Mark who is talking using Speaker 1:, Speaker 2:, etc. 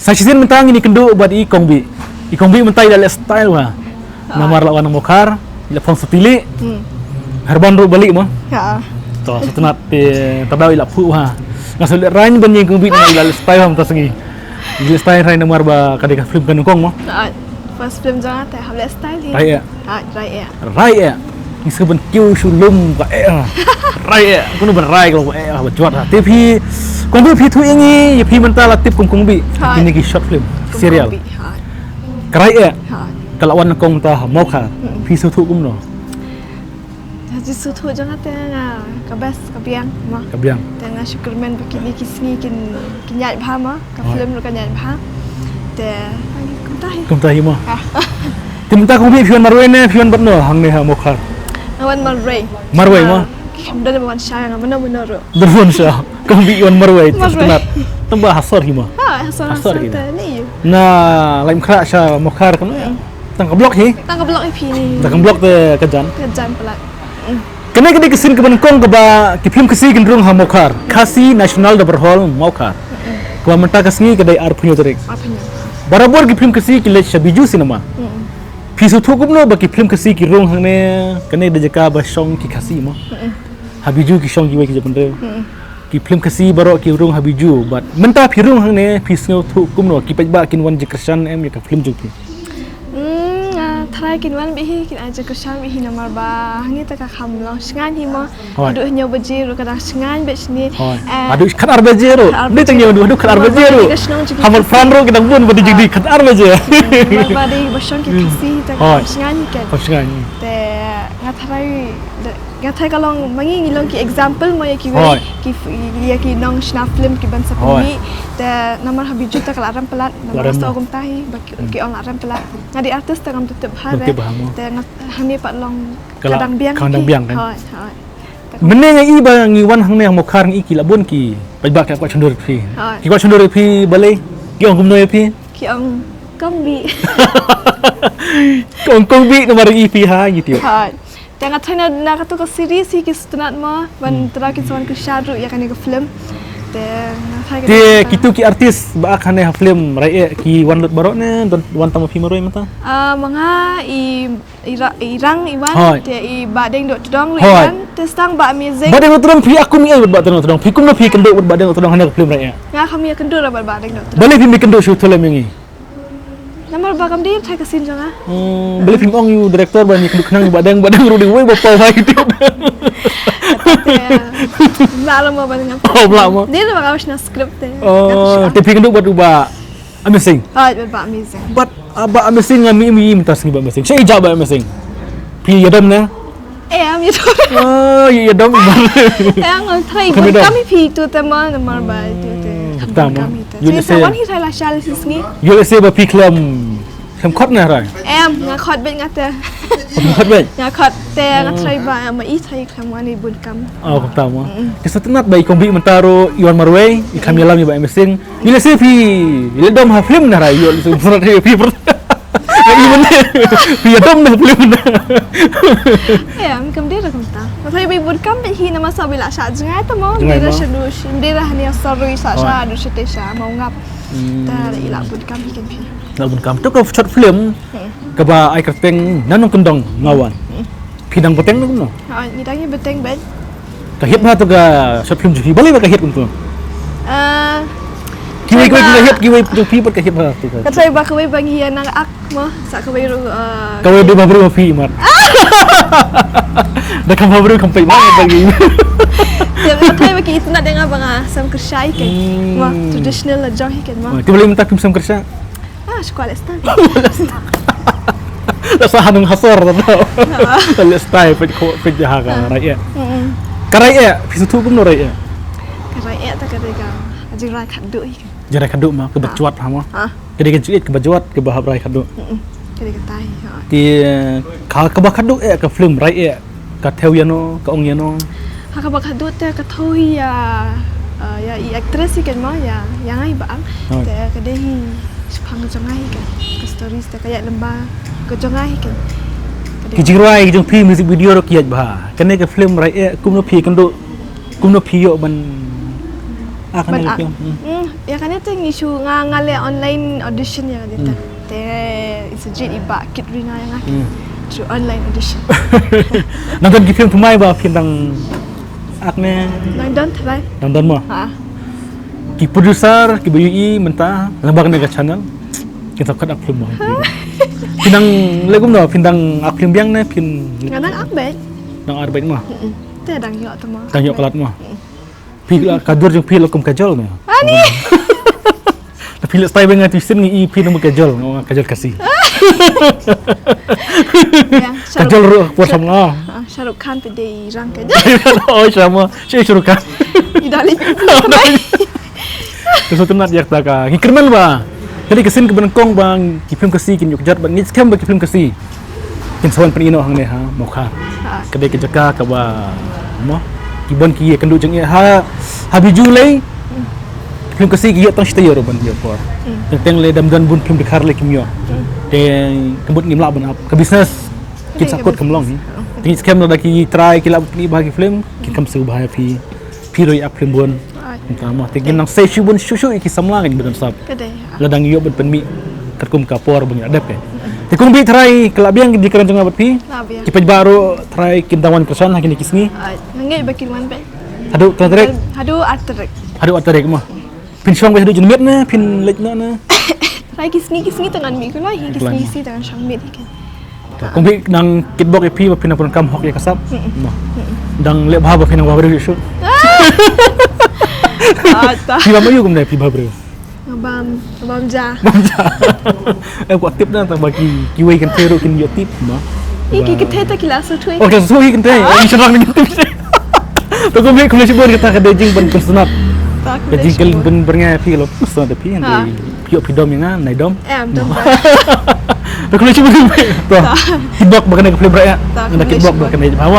Speaker 1: Saksisin mentang ini kendo buat ikong bi mentai dalam style wah. Namar lawan mokar, telepon setili. Harban ru balik mah.
Speaker 2: Ha.
Speaker 1: To setenat tadau ila pu wah. Ngasal rain banyi ikong bi dalam style ham tasengi. Dalam style rain namar ba kadek film kan kong mah.
Speaker 2: First film jangan teh habis style ni.
Speaker 1: Rai ya.
Speaker 2: Ha, right ya.
Speaker 1: Rai ya. Ini sebenarnya kiu sulum ka Rai ya. Kuno ban rai kalau bajot ha. Tapi kong bi tu ini ya pi mentala tip kong bi. Ini ki short film serial. Rai ya. Kalau wan kong ta mau ka pi su tu kumno.
Speaker 2: Jadi suatu jangan teh kabas kabiang mah.
Speaker 1: Kabiang.
Speaker 2: Tengah Superman begini kisni kinyat baham mah. Ka film lu kinyat baham. Teh
Speaker 1: Kum tahi mah. Timta kong bi pion marwe ne pion batno hang ne ha mokar.
Speaker 2: Awan marwe.
Speaker 1: Marwe mah.
Speaker 2: Kemudian bawan saya mana benar.
Speaker 1: Derfon sya. Kong bi on marwe setenat. Tambah hasar hima.
Speaker 2: Ha, hasar kita ni.
Speaker 1: Nah, lain kera sya mokar kan. Tang blok hi.
Speaker 2: Tang blok IP ni.
Speaker 1: Tang blok te kejan.
Speaker 2: Kejan pelat.
Speaker 1: Kena kena kesin ke Bangkong ke ba ki film kesi gendrung ha mokar. Kasi nasional da berhol mokar. Kwa menta kasni kedai ar punyo terek.
Speaker 2: Apanya?
Speaker 1: Barabar ki film kesi ki lech biju cinema. Pisu thukum no ba ki film kesi ki rong hang ne kene de jaka ba song ki kasi mo. Habiju ki song ki we ki japendre. Ki film kesi baro ki rong habiju but menta phi rong hang ne pisu thukum no ki pajba kin wan jekrshan em ya ka film juki.
Speaker 2: Try kin wan bihi kin aja kesan bihi namar ba hangi ta ka kham long sngan hi mo adu nyo baji ru kadang sngan be sini
Speaker 1: adu khatar baje ro ni tang yo adu khatar baje ro hamar fan ro kadang bun badi jigdi khatar baje
Speaker 2: ba dei bashon ki kasi ta sngan hi ken
Speaker 1: sngan
Speaker 2: te ngathai kalong mangi ngilong ki example mo ya ki ya ki nong snap film ki ban sapuni te namar habiju ta kalaram pelat namar so gum tahi ki on aram pelat ngadi artis ta gam tetep te hani pat long kadang biang
Speaker 1: kan mene ngai ba ngi wan hang ne mo khar ngi ki labun ki pajba ka kwa chondur phi ki kwa chondur phi bale ki ong gumno phi
Speaker 2: ki ong kombi
Speaker 1: kombi nomor phi ha gitu
Speaker 2: Tengah tanya nak tu ke series hi kis tunat ma ban terakhir soal ke syadu ya kan ke film
Speaker 1: te kitu ki artis ba khane ha film rai ki wan lut barok ne wan tam phi maroi mata
Speaker 2: manga irang iwan te i badeng dok tudong iwan te stang ba amazing
Speaker 1: badeng tudong phi aku mi ba badeng tudong phi kum no phi kendo badeng tudong hane film rai
Speaker 2: nga kami ya kendo ba badeng dok
Speaker 1: bale phi mi kendo shoot tole mengi
Speaker 2: Namar bagam dia thai kasin janga.
Speaker 1: Beli film ong you director banyak kenang badang rudi we bapa hai itu.
Speaker 2: Malam apa dengan?
Speaker 1: Oh, lama.
Speaker 2: Dia dah bagus na script teh.
Speaker 1: Oh, tapi kendu buat ubah amazing.
Speaker 2: Buat amazing.
Speaker 1: But aba amazing ngami minta sini amazing. Saya ijab amazing. Pi yadam na.
Speaker 2: Am itu.
Speaker 1: Oh, yadam.
Speaker 2: Ang thai kami pi tu teman namar ba itu teh.
Speaker 1: Tama.
Speaker 2: Saya wan hi thai la shal sisngi.
Speaker 1: You say ba pi klam khot na rai.
Speaker 2: Em nga khot bet nga teh.
Speaker 1: Khot bet.
Speaker 2: Nga khot teh nga thai ba ma i thai kham wani bun kam.
Speaker 1: Oh, tama. Kesetenat ba ikombi mentaro Iwan Marway, ikam yalam ba amazing. You say pi ledom ha film na rai. You surat pi Iwan pi yadam na film na.
Speaker 2: Em kam dia kam ta. Thai ba bun kam hi na masa bila sha jngai ta mo dia shadush dia hania sorry sa sha du shite sha mau ngap. Ta ila bun kam hi kan pi.
Speaker 1: Nak bun kam tu ko short film. Ka ba ai kerteng nanong kendong ngawan. Pidang peteng no.
Speaker 2: Ha ni dangi beteng bet.
Speaker 1: Ka hit na to ga short film ji boleh ba ka hit kuntu. Kiwi hit kiwi pi ka hit na to.
Speaker 2: Ka try ba ka wei bang hian nang ak mo sa ka wei ru
Speaker 1: ka wei du ba bru pi mat. Dah kam baru kampai mana bagi.
Speaker 2: Dia try ba ki itna dengan bang sam kersyai kan. Wah traditional la jang hi kan ma.
Speaker 1: Ti boleh minta film sam kersya.
Speaker 2: Sekolah stan.
Speaker 1: Rasa hanung hasar tau. Kalau style pet jaga rakyat. Karaya pisu tu pun rakyat.
Speaker 2: Karaya tak kadega. Aji rai khadu hi.
Speaker 1: Jarai khadu mah ke bacuat hama. Kedai kejuit ke bacuat ke bahab rai khadu.
Speaker 2: Kedai tai.
Speaker 1: Ti ka bah khadu ke film rakyat. Ka theu yano ka ong yano.
Speaker 2: Ha ka bah khadu te ka thoi ya ya i actress kan ma ya yang ai bang. Te kedai hi phang jangai kan. Ke stories te kayak lembah ke jangai kan.
Speaker 1: Kijirai jong pi music video ro kiat bah. Kene ke film rakyat kum no pi kendo kum no pi yo ban Akan
Speaker 2: But
Speaker 1: nilai
Speaker 2: ya kan itu ngisu ngale online audition ya dito. Te isujit iba kit rina yang through online audition.
Speaker 1: Nonton film tumai ba film tang akne
Speaker 2: Nang don try.
Speaker 1: nonton mo.
Speaker 2: Ha.
Speaker 1: Ki producer ki BUI mentah lembag nega channel. Kita kan upload mo. Pinang legum no pindang upload biang na pin
Speaker 2: Nganang akbet.
Speaker 1: nang arbeit mo.
Speaker 2: Te dang yo tama.
Speaker 1: Tanya kelat mo. Pi kadur jeng pi lokum kajol no.
Speaker 2: Ani.
Speaker 1: Tapi lek stay dengan tuition ni pi no kajol, kajol kasih.
Speaker 2: Ya,
Speaker 1: Kajol ro por sama.
Speaker 2: Shahrukh Khan pe de rang ke.
Speaker 1: Oh sama. Saya suruh kan.
Speaker 2: Idali.
Speaker 1: Terus tu nak jak taka. Ngikirman ba. Jadi kesin ke Bangkong bang, ki film kasih kin Yogyakarta bang ngit scam ba ki film kasih. Kin sawan penino hang ne ha, mau kha. Kedai ke jaka ka ba. Mo. Ki bon ki kendu jeng ha habiju lei. Film kasih ki tang stay ro ban dia por. Teng le dam dan bun film dikhar le kimyo. Teng kembut ngimla ban ap. Ke business kin sakut kemlong ni. Tingit scam no ki try ki lab ni bagi film, ki kam su bahaya pi. Pi roi ap film bon. Tama tingin nang say shubun shushu iki samla kan betul sab.
Speaker 2: Kedai.
Speaker 1: Ladang iyo ben penmi kerkum kapor bunyi adap ya. Tikung bi try kelabiang di keran tengah bet
Speaker 2: Labi ya.
Speaker 1: Kipai baru try kintawan persan hakin kisni.
Speaker 2: Nangai bakil man pe.
Speaker 1: Hadu tantrek,
Speaker 2: Hadu artrek.
Speaker 1: hadu atarek mah. Pin syong hadu jenmet na, pin lek na.
Speaker 2: Rai kisni tangan mi ko lai kisni si tangan syang mit ikan.
Speaker 1: Kung bi nang kitbok epi ba pinapun kam hok ya kasap. Mah. Dang lek bahaba pinang bahaba shoot.
Speaker 2: Ata.
Speaker 1: Pi ba mayu kum dai pi bahaba.
Speaker 2: Ngabam ja.
Speaker 1: Buat tip na tang bagi kiwai kan tero kin yo tip mah.
Speaker 2: Iki kita kila so thui.
Speaker 1: Oh, dah suhi kan teh. Ini serang dengan tip. Tu kau boleh kena cuba kita ke daging ben personat. Daging kel ben berngai pi lo personat tapi yang di piok pidom yang nai dom.
Speaker 2: Dom.
Speaker 1: Tu kena cuba tu. Kibok bahkan ke flavor ya. Ada kibok bahkan di bawah.